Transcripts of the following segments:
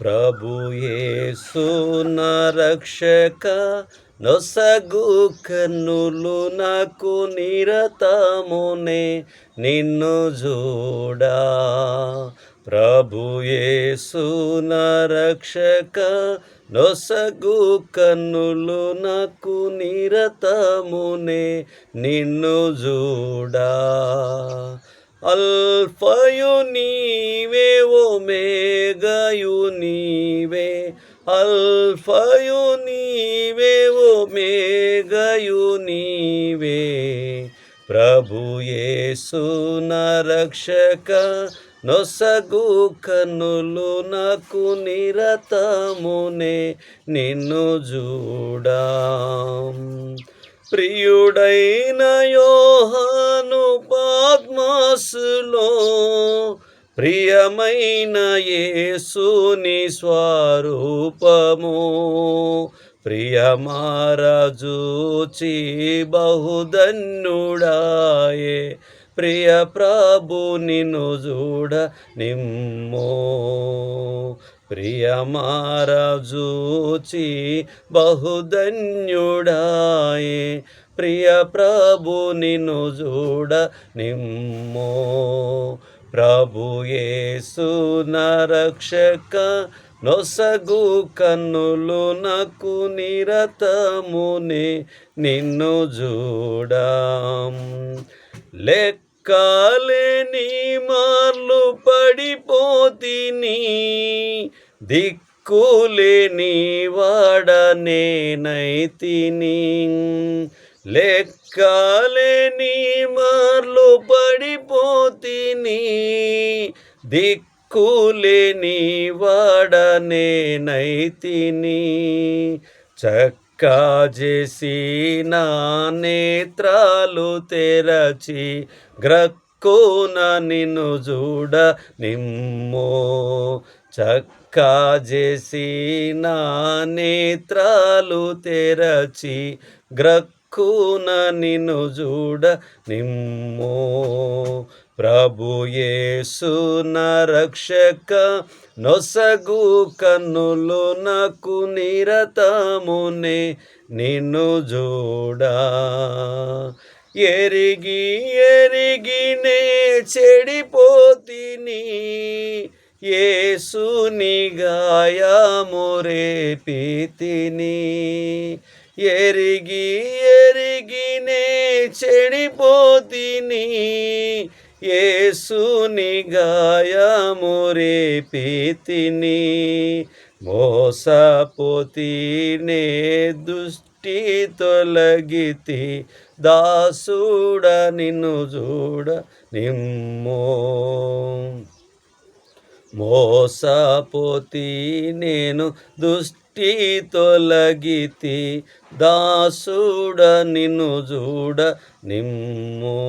ప్రభు యేసు నా రక్షక, నొసగు కన్నులు నాకు నిరతమునే నిన్ను చూడా. ప్రభు యేసు నా రక్షక, నొసగు కన్నులు నాకు నిరతమునే నిన్ను చూడా. అల్ఫయు నీవే, ఒమేగయు నీవే, అల్ఫయు నీవే, ఒమేగయు నీవే. ప్రభు యేసు నా రక్షక, నొసగు కన్నులు నాకు నిరతమునే నిన్ను చూడా. ప్రియుడైన యోహాను పద్మసులో, ప్రియమైన యేసుని స్వరూపము, ప్రియమారజూచి బహుధన్యుడాయే. ప్రియ ప్రభు నిన్ను చూడ నిమ్మో, ప్రియమారజూచి బహుధన్యుడాయే. ప్రియ ప్రభు నిన్ను చూడ నిమ్మో. ప్రభు యేసు నా రక్షక, నొసగు కన్నులు నాకు నిరతమునే నిన్ను చూడా. లెక్కలేని మార్లు పడిపోతిని, దిక్కులేని వాడనేనైతిని. లెక్కలేని మార్లు పడిపోతిని, దిక్కులేని వాడనేనైతిని. చక్కజేసి నా నేత్రాలు తెరచి, గ్రక్కున నిన్ను చూడ నిమ్మో. చక్కజేసి నా నేత్రాలు తెరచి, గ్రక్కున నిన్ను చూడ నిమ్మో. ప్రభు యేసు నా రక్షక, నొసగు కన్నులు నాకు నిరతమునే నిన్ను చూడా. ఎరిగి ఎరిగినే చెడిపోతిని, యేసుని గాయము రేపితిని. ఎరిగి ఎరిగినే చెడిపోతిని, యేసుని గాయము రేపితిని. మోసపోతినే దృష్టి తొలగితి, దాసుడ నిన్ను చూడ నిమ్మో. మోసపోతి నేను దృష్టి తొలగితి, దాసుడ నిన్ను చూడ నిమ్మో.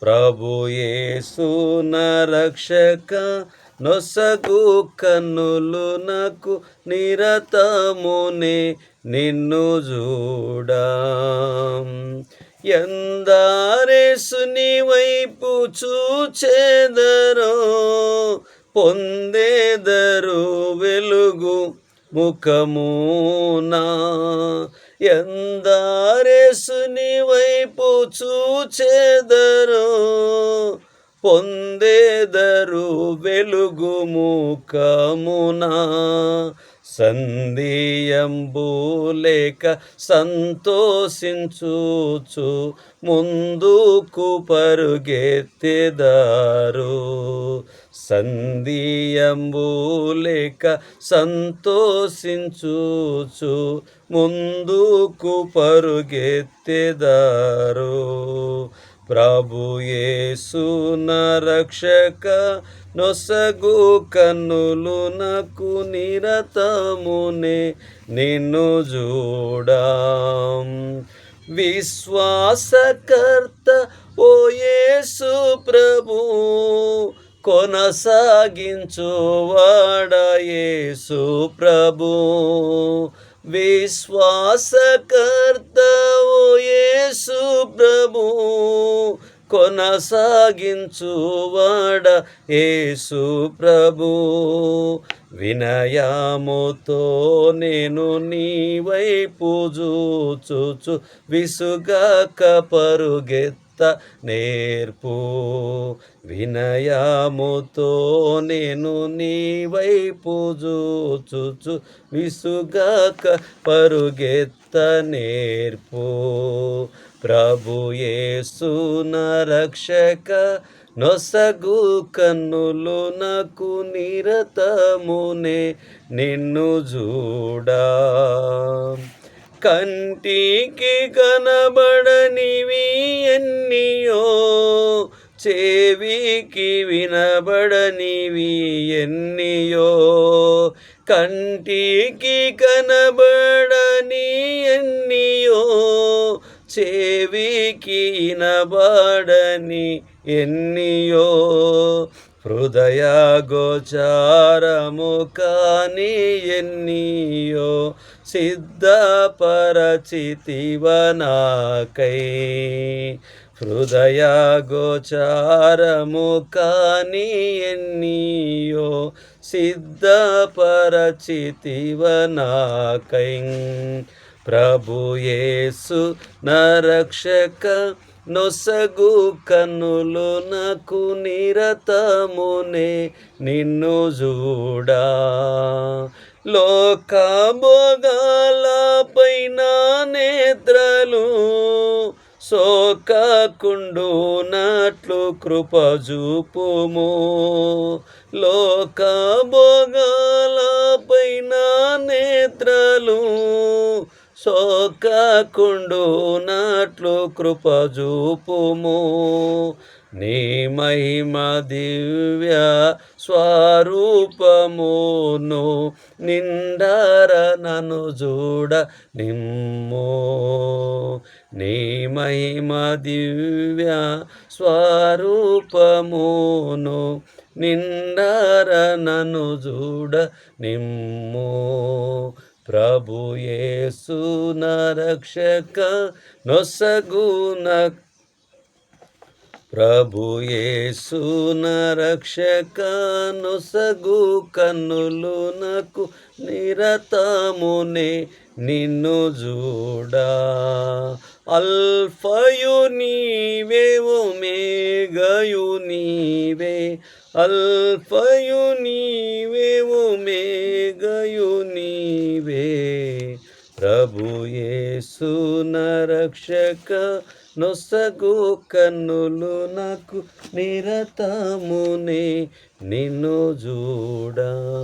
ప్రభు యేసు నా రక్షక, నొసగు కన్నులు నాకు నిరతమునే నిన్ను చూడా. ఎందరేసుని వైపు చూచెదరో, పొందెదరు వెలుగు ముఖమునా. ఎందరేసుని వైపు చూచెదరో, పొందెదరు వెలుగు ముఖమునా. సంధియంబు లేక సంతోషించుచు, ముందుకు పరుగెత్తెదరు. సంధియంబు లేక సంతోషించుచు, ముందుకు పరుగెత్తెదరు. ప్రభు యేసు నా రక్షక, నొసగు కన్నులు నాకు నిరతమునే నిన్ను చూడా. విశ్వాసకర్త ఓ యేసు ప్రభు, కొనసాగించువాడ యేసు ప్రభు. విశ్వాసకర్త ఓ యేసు ప్రభు, కొనసాగించువాడ యేసు ప్రభు. వినయముతో నేను నీ వైపు చూచుచు విసుగాక పరుగెత్త నేర్పు. వినయముతో నేను నీ వైపు చూచుచు విసుగాక పరుగెత్త నేర్పు. ప్రభు యేసు నా రక్షక నొసగు కన్నులు నాకు నిరతమునే నిన్ను చూడా. కంటికి కనబడనివి ఎన్నియో, చెవికి వినబడనివి ఎన్నియో. కంటికి కనబడని ఎన్నియో, చెవికి వినబడని ఎన్నియో. హృదయ గోచారము కాని ఎన్నియో సిద్ధపరచితివ నాకై. హృదయ గోచారము కాని ఎన్నియో సిద్ధపరచితివ నాకై. ప్రభు యేసు నా రక్షక నొసగు కన్నులు నాకు నిరతమునే నిన్ను చూడా. లోక భోగాలపైన నేత్రలు సోకకుండునట్లు కృప చూపుము. లోక భోగాలపైన నేత్రలు సోకకుండునట్లు కృప చూపుము. నీ మహిమ దివ్య స్వరూపమును నిండార నన్ను చూడ నిమ్ము. నీ మహిమ దివ్య స్వరూపమును నిండార నన్ను చూడ నిమ్ము. ప్రభు యేసు నా రక్షక నొసగు ప్రభు యేసు నా రక్షక నొసగు కన్నులు నాకు నిరతమునే నిన్ను చూడా. అల్ఫయు నీవే ఒమేగయు నీవే. అల్ఫయు నీవే ఒమేగయు నీవే. ప్రభు యేసు నా రక్షక నొసగు కన్నులు నాకు నిరతమునే నిన్ను చూడా.